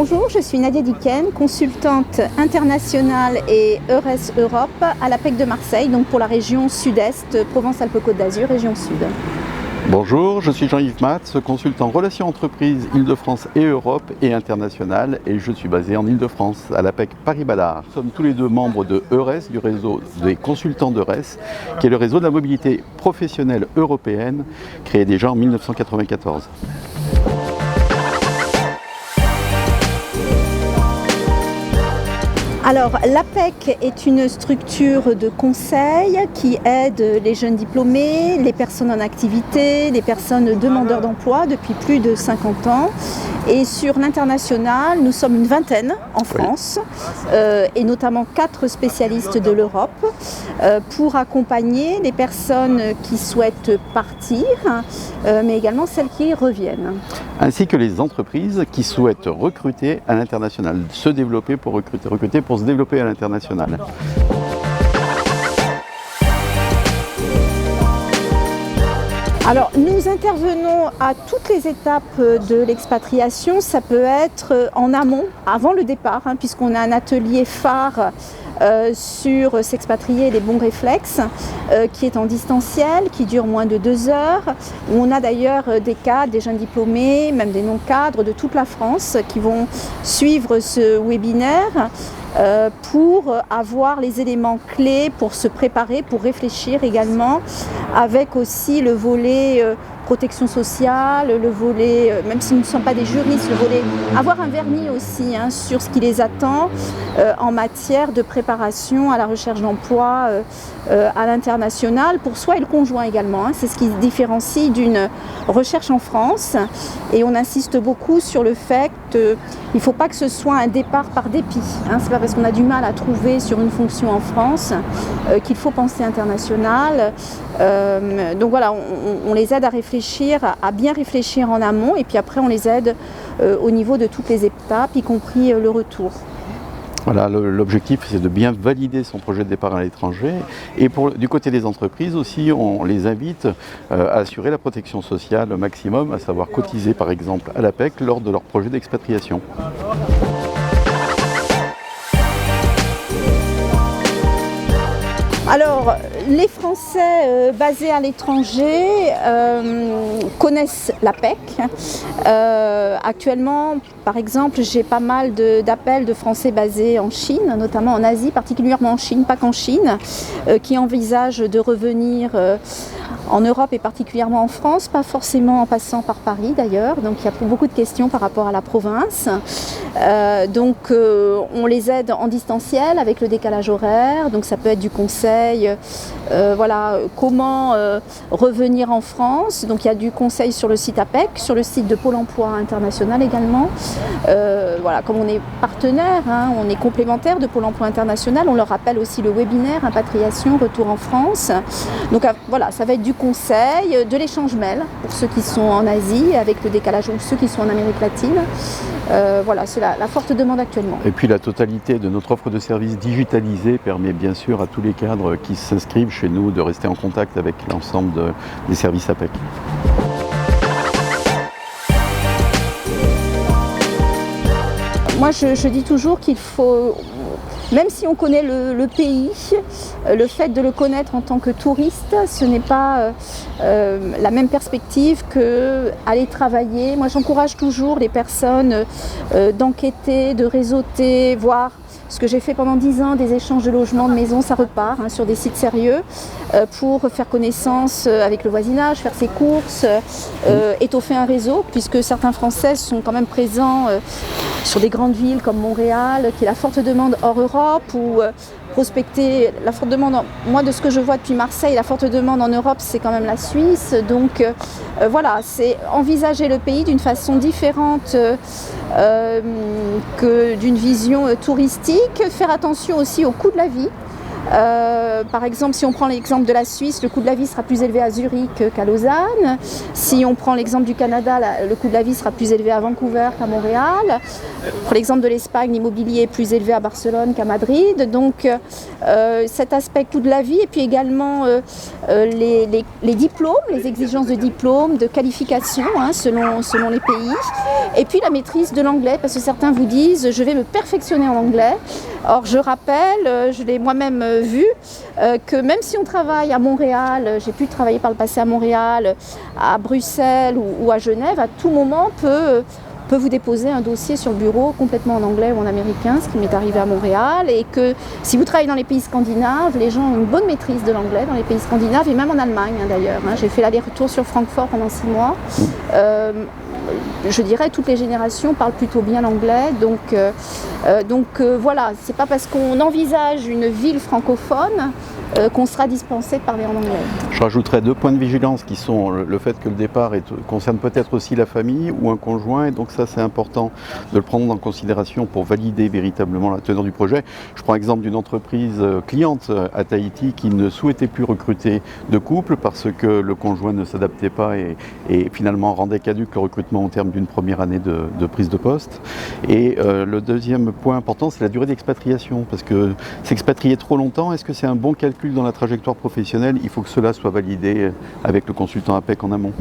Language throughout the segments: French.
Bonjour, je suis Nadia Diken, consultante internationale et EURES Europe à l'APEC de Marseille, donc pour la région sud-est, Provence-Alpes-Côte d'Azur, région sud. Bonjour, je suis Jean-Yves Matz, consultant relations entreprises Île-de-France et Europe et internationale, et je suis basé en Île-de-France à l'APEC Paris-Ballard. Nous sommes tous les deux membres de EURES, du réseau des consultants d'EURES, qui est le réseau de la mobilité professionnelle européenne, créé déjà en 1994. Alors, l'APEC est une structure de conseil qui aide les jeunes diplômés, les personnes en activité, les personnes demandeurs d'emploi depuis plus de 50 ans. Et sur l'international, nous sommes une vingtaine en France, et notamment 4 spécialistes de l'Europe, pour accompagner les personnes qui souhaitent partir, mais également celles qui reviennent. Ainsi que les entreprises qui souhaitent recruter à l'international, se développer pour recruter pour se développer à l'international. Alors, nous intervenons à toutes les étapes de l'expatriation. Ça peut être en amont, avant le départ, puisqu'on a un atelier phare sur s'expatrier et les bons réflexes, qui est en distanciel, qui dure moins de 2 heures, où on a d'ailleurs des cadres, des jeunes diplômés, même des non-cadres de toute la France qui vont suivre ce webinaire pour avoir les éléments clés pour se préparer, pour réfléchir également, avec aussi le volet protection sociale, le volet, même si nous ne sommes pas des juristes, le volet avoir un vernis aussi sur ce qui les attend en matière de préparation à la recherche d'emploi à l'international, pour soi et le conjoint également. C'est ce qui se différencie d'une recherche en France, et on insiste beaucoup sur le fait qu'il ne faut pas que ce soit un départ par dépit. C'est pas parce qu'on a du mal à trouver sur une fonction en France qu'il faut penser international. Donc voilà, on les aide à réfléchir, à bien réfléchir en amont, et puis après on les aide au niveau de toutes les étapes, y compris le retour. Voilà, l'objectif c'est de bien valider son projet de départ à l'étranger, et du côté des entreprises aussi, on les invite à assurer la protection sociale au maximum, à savoir cotiser par exemple à l'APEC lors de leur projet d'expatriation. Alors, les Français basés à l'étranger connaissent l'APEC. Actuellement, par exemple, j'ai pas mal d'appels de Français basés en Chine, notamment en Asie, particulièrement en Chine, pas qu'en Chine, qui envisagent de revenir en Europe et particulièrement en France, pas forcément en passant par Paris d'ailleurs. Donc il y a beaucoup de questions par rapport à la province. On les aide en distanciel avec le décalage horaire, donc ça peut être du conseil, comment revenir en France. Donc il y a du conseil sur le site APEC, sur le site de Pôle emploi international également. Comme on est partenaire, on est complémentaire de Pôle emploi international, on leur rappelle aussi le webinaire Impatriation, retour en France. Donc ça va être du conseil, de l'échange mail pour ceux qui sont en Asie avec le décalage, ou ceux qui sont en Amérique latine. C'est la forte demande actuellement. Et puis la totalité de notre offre de services digitalisée permet bien sûr à tous les cadres qui s'inscrivent chez nous de rester en contact avec l'ensemble des services APEC. Moi je dis toujours qu'il faut, même si on connaît le pays, le fait de le connaître en tant que touriste, ce n'est pas la même perspective qu'aller travailler. Moi j'encourage toujours les personnes d'enquêter, de réseauter, voir ce que j'ai fait pendant 10 ans, des échanges de logements, de maisons, ça repart sur des sites sérieux pour faire connaissance avec le voisinage, faire ses courses, étoffer un réseau, puisque certains Français sont quand même présents sur des grandes villes comme Montréal, qui est la forte demande hors Europe, ou prospecter la forte demande. Moi, de ce que je vois depuis Marseille, la forte demande en Europe, c'est quand même la Suisse. Donc c'est envisager le pays d'une façon différente que d'une vision touristique, faire attention aussi au coût de la vie. Par exemple, si on prend l'exemple de la Suisse, le coût de la vie sera plus élevé à Zurich qu'à Lausanne. Si on prend l'exemple du Canada, le coût de la vie sera plus élevé à Vancouver qu'à Montréal. Pour l'exemple de l'Espagne, l'immobilier est plus élevé à Barcelone qu'à Madrid. Donc cet aspect coût de la vie, et puis également les diplômes, les exigences de diplôme, de qualification selon les pays. Et puis la maîtrise de l'anglais, parce que certains vous disent je vais me perfectionner en anglais. Or je rappelle, je l'ai moi-même vu, que même si on travaille à Montréal, j'ai pu travailler par le passé à Montréal, à Bruxelles ou à Genève, à tout moment peut vous déposer un dossier sur le bureau complètement en anglais ou en américain, ce qui m'est arrivé à Montréal, et que si vous travaillez dans les pays scandinaves, les gens ont une bonne maîtrise de l'anglais dans les pays scandinaves, et même en Allemagne d'ailleurs. J'ai fait l'aller-retour sur Francfort pendant 6 mois. Je dirais toutes les générations parlent plutôt bien l'anglais, donc voilà, c'est pas parce qu'on envisage une ville francophone qu'on sera dispensé de parler en anglais. Je rajouterais 2 points de vigilance qui sont le fait que le départ concerne peut-être aussi la famille ou un conjoint, et donc ça c'est important de le prendre en considération pour valider véritablement la teneur du projet. Je prends l'exemple d'une entreprise cliente à Tahiti qui ne souhaitait plus recruter de couple parce que le conjoint ne s'adaptait pas et finalement rendait caduc le recrutement au terme d'une première année de prise de poste. Et le deuxième point important, c'est la durée d'expatriation, parce que s'expatrier trop longtemps, est-ce que c'est un bon calcul dans la trajectoire professionnelle? Il faut que cela soit validé avec le consultant APEC en amont.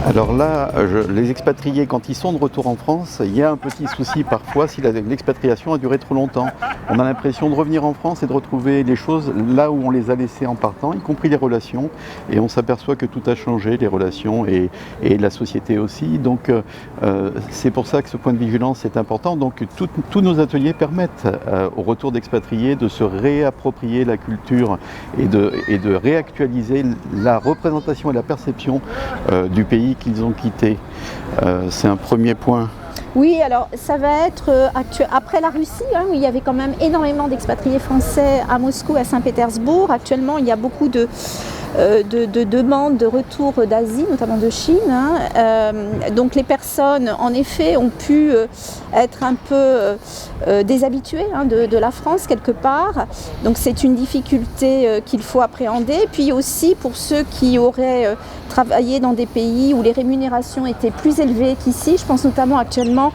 Alors là, les expatriés, quand ils sont de retour en France, il y a un petit souci parfois si l'expatriation a duré trop longtemps. On a l'impression de revenir en France et de retrouver les choses là où on les a laissées en partant, y compris les relations. Et on s'aperçoit que tout a changé, les relations et la société aussi. Donc c'est pour ça que ce point de vigilance est important. Donc tous nos ateliers permettent au retour d'expatriés de se réapproprier la culture et de réactualiser la représentation et la perception du pays qu'ils ont quitté. C'est un premier point. Oui, alors ça va être après la Russie, où il y avait quand même énormément d'expatriés français à Moscou, à Saint-Pétersbourg. Actuellement, il y a beaucoup de demandes de retour d'Asie, notamment de Chine. Donc les personnes, en effet, ont pu être un peu déshabituées de la France quelque part. Donc c'est une difficulté qu'il faut appréhender. Puis aussi pour ceux qui auraient travaillé dans des pays où les rémunérations étaient plus élevées qu'ici. Je pense notamment actuellement,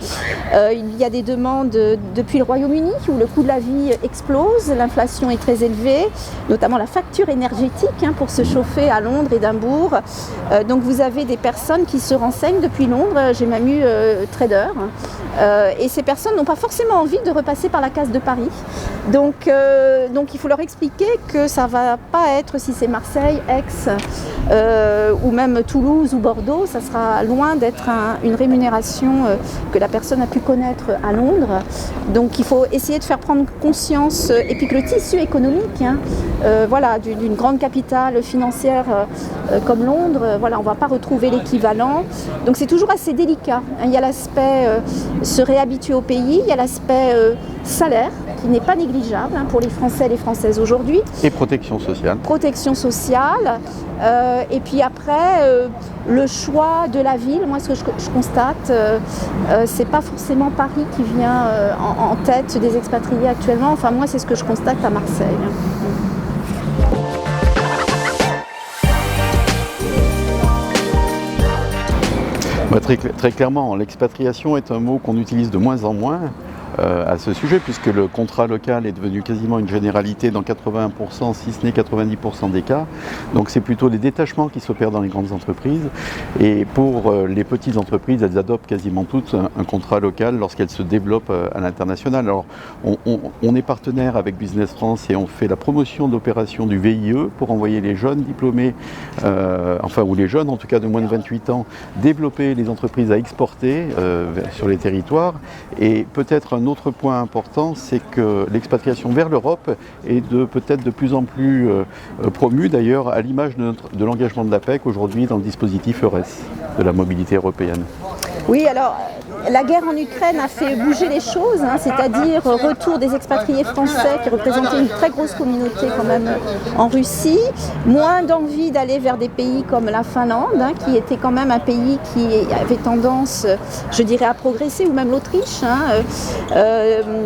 il y a des demandes depuis le Royaume-Uni où le coût de la vie explose, l'inflation est très élevée, notamment la facture énergétique pour se chauffer à Londres, Édimbourg. Donc vous avez des personnes qui se renseignent depuis Londres, j'ai même eu trader. Et ces personnes n'ont pas forcément envie de repasser par la case de Paris. Donc il faut leur expliquer que ça ne va pas être, si c'est Marseille, Aix ou même Toulouse ou Bordeaux, ça sera loin d'être une rémunération que la personne a pu connaître à Londres. Donc il faut essayer de faire prendre conscience, et puis que le tissu économique, d'une grande capitale financière comme Londres, on ne va pas retrouver l'équivalent. Donc c'est toujours assez délicat. Il y a l'aspect se réhabituer au pays, il y a l'aspect salaire qui n'est pas négligeable pour les Français et les Françaises aujourd'hui. Et protection sociale. Protection sociale. Et puis après, le choix de la ville, moi ce que je constate, c'est pas forcément Paris qui vient en tête des expatriés actuellement. Enfin moi c'est ce que je constate à Marseille. Très clairement, l'expatriation est un mot qu'on utilise de moins en moins à ce sujet, puisque le contrat local est devenu quasiment une généralité dans 80%, si ce n'est 90% des cas. Donc c'est plutôt les détachements qui s'opèrent dans les grandes entreprises. Et pour les petites entreprises, elles adoptent quasiment toutes un contrat local lorsqu'elles se développent à l'international. Alors on est partenaire avec Business France et on fait la promotion d'opérations du VIE pour envoyer les jeunes diplômés, ou les jeunes en tout cas de moins de 28 ans, développer les entreprises à exporter sur les territoires. Et peut-être un autre point important, c'est que l'expatriation vers l'Europe est peut-être de plus en plus promue, d'ailleurs à l'image de l'engagement de l'APEC aujourd'hui dans le dispositif EURES de la mobilité européenne. Oui, alors la guerre en Ukraine a fait bouger les choses, hein, c'est-à-dire retour des expatriés français qui représentaient une très grosse communauté quand même en Russie, moins d'envie d'aller vers des pays comme la Finlande, hein, qui était quand même un pays qui avait tendance, je dirais, à progresser, ou même l'Autriche. Hein.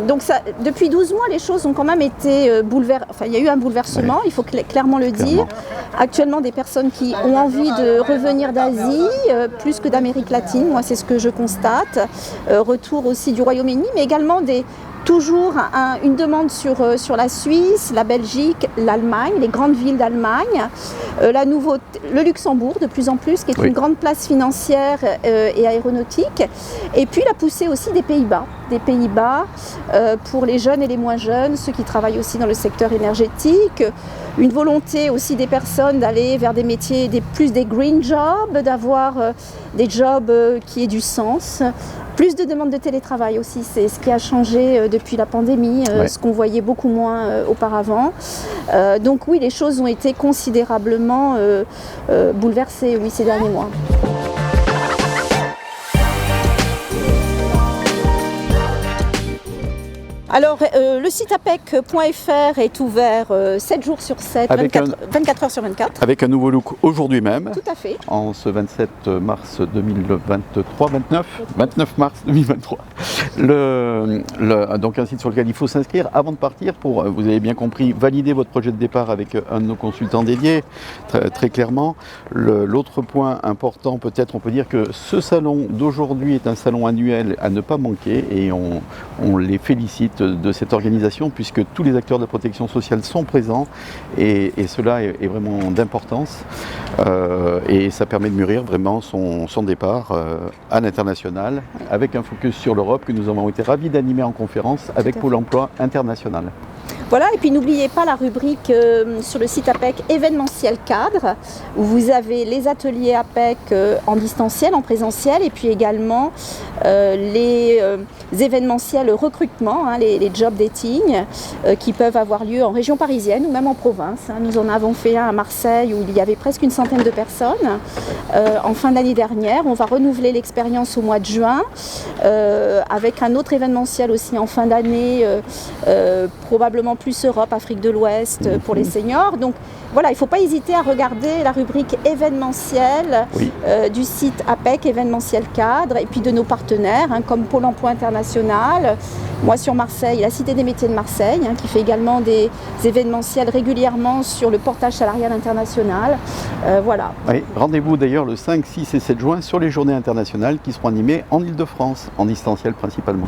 Donc ça, depuis 12 mois, les choses ont quand même été bouleversées. Enfin, il y a eu un bouleversement, il faut clairement le dire. Actuellement, des personnes qui ont envie de revenir d'Asie, plus que d'Amérique latine, moi c'est ce que je constate. Retour aussi du Royaume-Uni, mais également toujours une demande sur la Suisse, la Belgique, l'Allemagne, les grandes villes d'Allemagne, le Luxembourg de plus en plus, qui est une grande place financière et aéronautique, et puis la poussée aussi des Pays-Bas. Pour les jeunes et les moins jeunes, ceux qui travaillent aussi dans le secteur énergétique, une volonté aussi des personnes d'aller vers des métiers, plus des green jobs, d'avoir des jobs qui aient du sens. Plus de demandes de télétravail aussi, c'est ce qui a changé depuis la pandémie, ce qu'on voyait beaucoup moins auparavant. Donc oui, les choses ont été considérablement bouleversées ces derniers mois. Alors, le site apec.fr est ouvert 7 jours sur 7, 24 heures sur 24. Avec un nouveau look aujourd'hui même. Tout à fait. En ce 27 mars 2023, 29 mars 2023. Donc un site sur lequel il faut s'inscrire avant de partir pour, vous avez bien compris, valider votre projet de départ avec un de nos consultants dédiés, très clairement. L'autre point important, peut-être, on peut dire que ce salon d'aujourd'hui est un salon annuel à ne pas manquer, et on les félicite de cette organisation, puisque tous les acteurs de la protection sociale sont présents, et cela est vraiment d'importance, et ça permet de mûrir vraiment son départ à l'international, avec un focus sur l'Europe que nous avons été ravis d'animer en conférence avec Pôle emploi international. Voilà, et puis n'oubliez pas la rubrique sur le site APEC événementiel cadre, où vous avez les ateliers APEC en distanciel, en présentiel, et puis également les événementiels recrutement, hein, les job dating, qui peuvent avoir lieu en région parisienne ou même en province. Hein. Nous en avons fait un à Marseille où il y avait presque une centaine de personnes en fin d'année dernière. On va renouveler l'expérience au mois de juin, avec un autre événementiel aussi en fin d'année, probablement plus Europe, Afrique de l'Ouest pour les seniors. Donc voilà, il ne faut pas hésiter à regarder la rubrique événementielle du site APEC, événementiel cadre, et puis de nos partenaires, hein, comme Pôle emploi international. Moi sur Marseille, la Cité des métiers de Marseille, hein, qui fait également des événementiels régulièrement sur le portage salarial international. Voilà. Oui, rendez-vous d'ailleurs le 5, 6 et 7 juin sur les journées internationales qui seront animées en Île-de-France, en distanciel principalement.